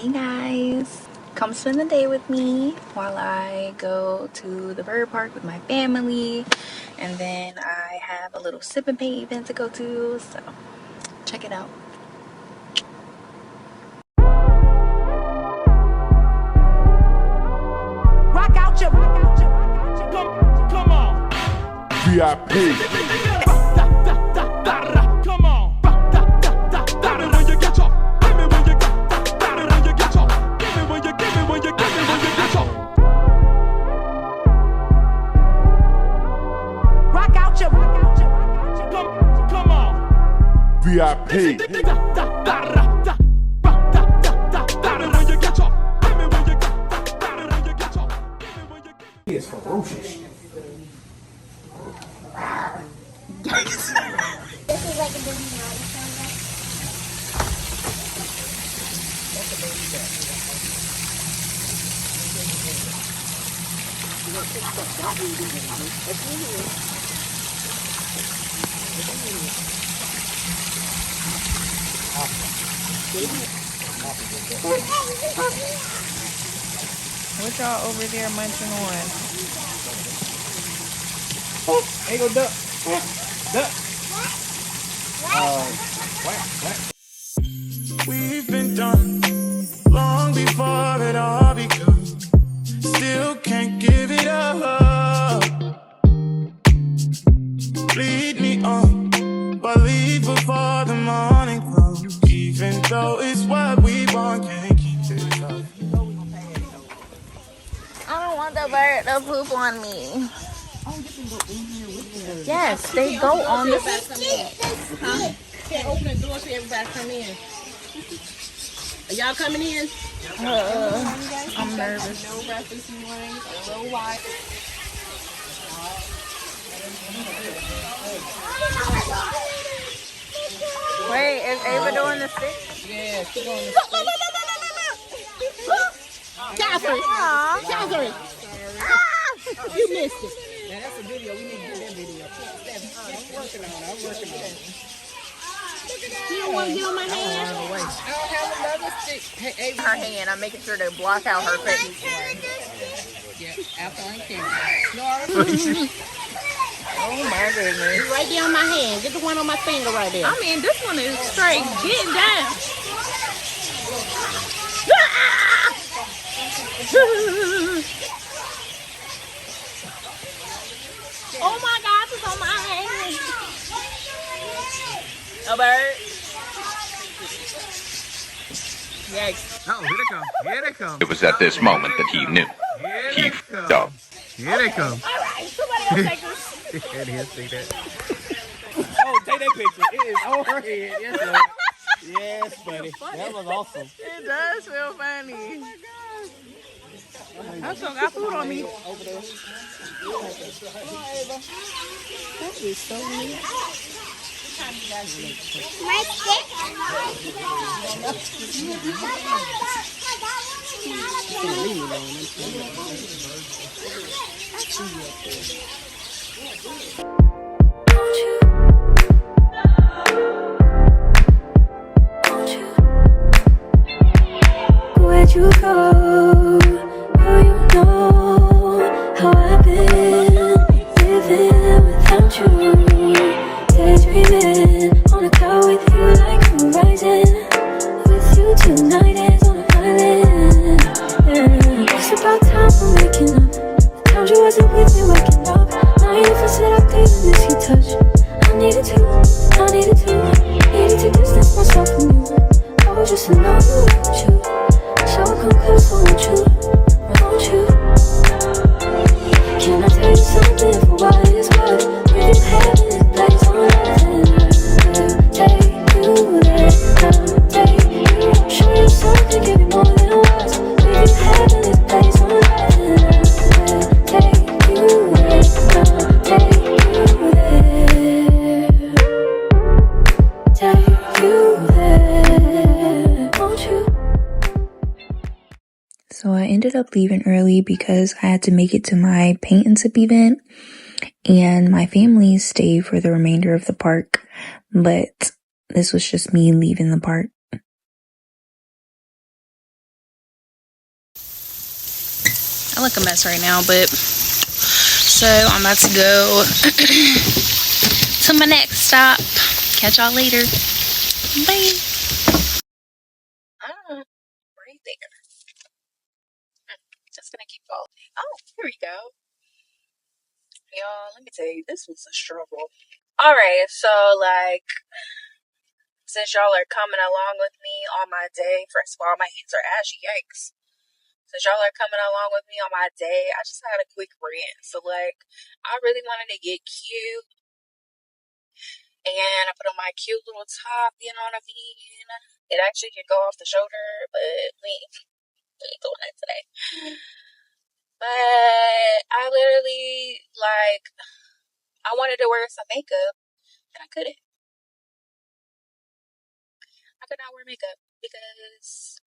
Hey guys, come spend the day with me while I go to the bird park with my family, and then I have a little sip and paint event to go to, so check it out. Rock out your, come on. VIP. Come on. Give me when you get your, give me when you get, give me when you get your, give me when you, give me when you, give me when you get your. Rock out your, come on. VIP. Give me when you get your, give me when you get, give me when you get your, give me when you get. He is ferocious. This is like a Disney Naughty song, right? What y'all over there munching on? Ain't go duck. Duck. We've been done long before it all begun. Still can't give it up. Lead me on, but leave before the morning comes. Even though it's what we want, can't keep it up. I don't want the bird to poop on me. Yes, they go on the Can't open the door so everybody come in. Are y'all coming in? I'm nervous. No breakfast morning, a little white. Wait, is Ava doing the stick? Yeah, she going to Catherine! Catherine! You missed it. Now that's a video. We need to do that video. I'm working on it. You don't want to get on my hand? I don't have another stick. Hey, Ava. Her hand. I'm making sure to block out her face. Yeah, after on camera. Oh my goodness. It's right there on my hand. Get the one on my finger right there. I mean, this one is straight getting down. Oh my God, it's on my hand. A bird. Yikes. Oh, here they come. Here they come. It was at this moment that he knew. Here He they f***ed come. up. Here they come. All right, somebody else take this. And he'll see that. Oh, take that picture. It is on her head. Yes, Lord. Yes, buddy. That was awesome. It does feel funny. Oh my God. I still got food on me. My stick. Where'd you go? Oh, you know how I've been living without you. Daydreaming on a cloud with you like horizon. With you tonight is on an island. Yeah. It's about time we're making up. The times you wasn't with me waking up. Now you for said I couldn't miss your touch. I needed to distance myself from you. Oh, just to know you were true. So come close, won't you? Won't you? Can I tell you something for what it's worth? With you having this place on earth, and I will take you there. I'll take you. Show you something, give you more than words. With you having this place on earth, and I will take you there. I'll take you there. Take you there. Won't you? So I ended up leaving early because I had to make it to my paint and sip event, and my family stayed for the remainder of the park, but this was just me leaving the park. I look a mess right now, but so I'm about to go to my next stop. Catch y'all later. Bye. Right there. Just gonna keep following. Oh, here we go. Y'all, let me tell you, this was a struggle. Alright, so like, since y'all are coming along with me on my day, first of all, my hands are ashy, yikes. Since y'all are coming along with me on my day, I just had a quick rant. So like, I really wanted to get cute, and I put on my cute little top, you know what I mean? It actually can go off the shoulder, but we ain't doing that today. But I literally, like, I wanted to wear some makeup, and I couldn't. I could not wear makeup because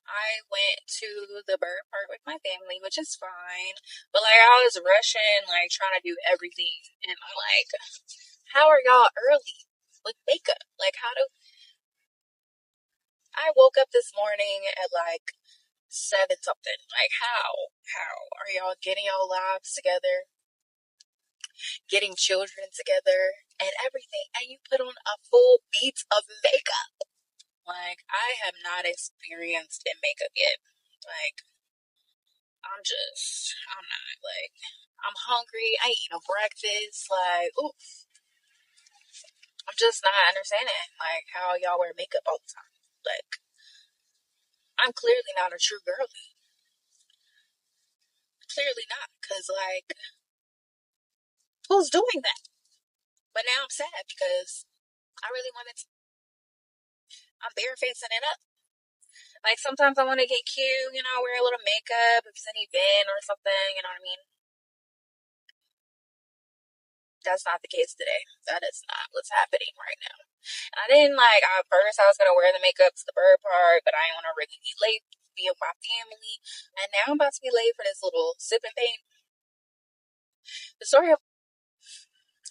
I went to the bird park with my family, which is fine. But, like, I was rushing, like, trying to do everything. And I'm like, how are y'all early with makeup? Like, how do... I woke up this morning at, like, 7 something. Like, how are y'all getting y'all lives together, getting children together and everything, and you put on a full beat of makeup? Like, I have not experienced in makeup yet. Like, I'm not, like, I'm hungry, I ain't no breakfast, like, ooh, I'm just not understanding, like, how y'all wear makeup all the time. Like, I'm clearly not a true girly. Clearly not, because, like, who's doing that? But now I'm sad because I really wanted to. I'm barefacing it up. Like, sometimes I want to get cute, you know, wear a little makeup if it's an event or something, you know what I mean? That's not the case today. That is not what's happening right now. And I didn't, like, at first I was going to wear the makeup to the bird park, but I didn't want to really be late to be with my family. And now I'm about to be late for this little sip and paint. The story of,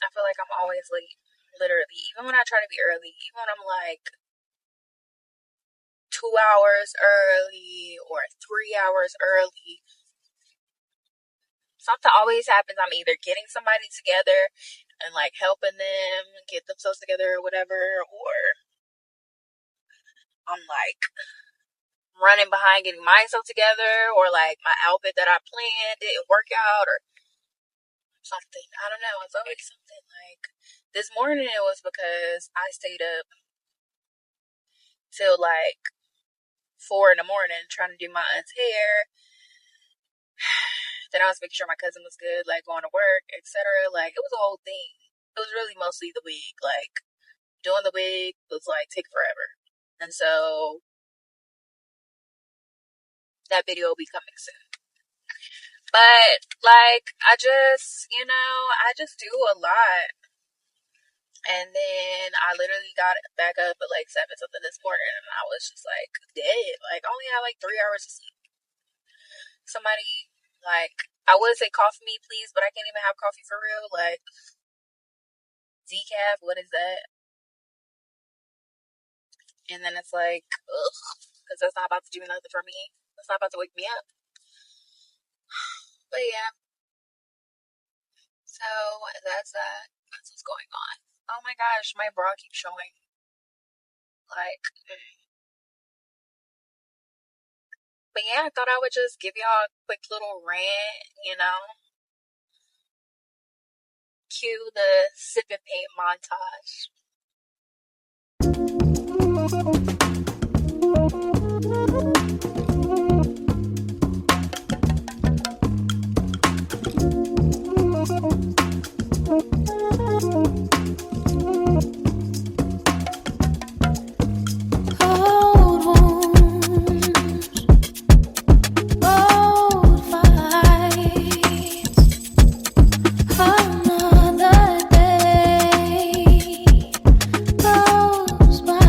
I feel like I'm always late, literally. Even when I try to be early, even when I'm like 2 hours early or 3 hours early, something always happens. I'm either getting somebody together and like helping them get themselves together or whatever, or I'm like running behind getting myself together, or like my outfit that I planned didn't work out or something. I don't know. It's always something. Like this morning it was because I stayed up till like 4 in the morning trying to do my aunt's hair. Then I was making sure my cousin was good, like going to work, etc. Like, it was a whole thing. It was really mostly the wig. Like, doing the wig was like take forever. And so that video will be coming soon. But like, I just do a lot. And then I literally got back up at like 7 something this morning, and I was just like dead. Like, I only had like 3 hours of sleep. Somebody, like, I would say coffee me, please, but I can't even have coffee for real. Like, decaf, what is that? And then it's like, ugh, because that's not about to do nothing for me. That's not about to wake me up. But yeah. So, that's that. That's what's going on. Oh my gosh, my bra keeps showing. Like, but yeah, I thought I would just give y'all a quick little rant, you know? Cue the sip and paint montage. Old wounds, old fights, another day goes by.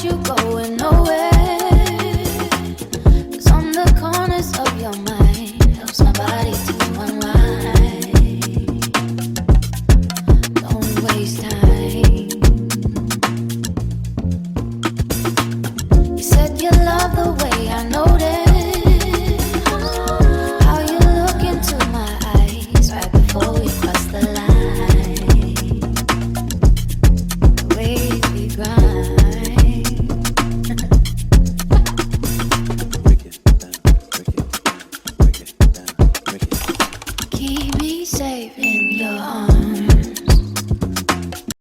you go.